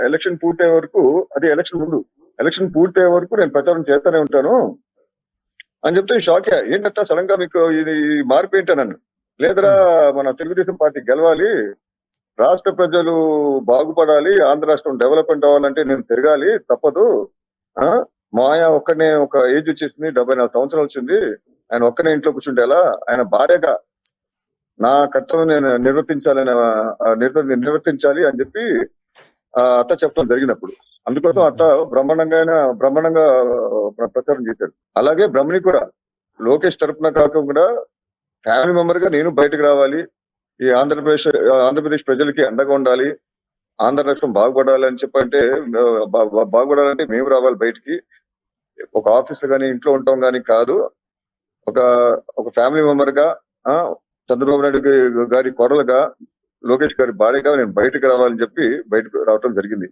Election పూర్తయ్యే వరకు, అది ఎలక్షన్ ముందు, ఎలక్షన్ పూర్తయ్యే వరకు నేను ప్రచారం చేస్తూనే ఉంటాను అని చెప్తే షాక్. ఏంటంటే సడన్ గా మీకు ఇది మార్పు ఏంటన్నాను. లేదరా, మన తెలుగుదేశం పార్టీ గెలవాలి, రాష్ట్ర ప్రజలు బాగుపడాలి, ఆంధ్ర రాష్ట్రం డెవలప్మెంట్ అవ్వాలంటే నేను తిరగాలి, తప్పదు. ఆ మాయ ఒక్కనే, ఒక ఏజ్ వచ్చేసింది, 74 సంవత్సరాలు వచ్చింది, ఆయన ఒక్కనే ఇంట్లో కూర్చుంటే ఎలా, ఆయన భార్యగా నా కర్తవ్యం నేను నిర్వర్తించాలి అని చెప్పి అత్త చెప్పడం జరిగినప్పుడు, అందుకోసం అత్త బ్రహ్మాండంగా ప్రచారం చేశాడు. అలాగే బ్రహ్మణి కూడా లోకేష్ తరపున కాకుండా ఫ్యామిలీ మెంబర్ గా నేను బయటకు రావాలి, ఈ ఆంధ్రప్రదేశ్ ప్రజలకి అండగా ఉండాలి, ఆంధ్ర రాష్ట్రం బాగుపడాలి అని చెప్పంటే, బాగుపడాలంటే మేము రావాలి బయటికి, ఒక ఆఫీస్ లో గానీ ఇంట్లో ఉంటాం గానీ కాదు, ఒక ఫ్యామిలీ మెంబర్ గా, చంద్రబాబు నాయుడు గారి కొరలుగా, లోకేష్ గారి భార్యగా నేను బయటకు రావాలని చెప్పి బయటకు రావడం జరిగింది.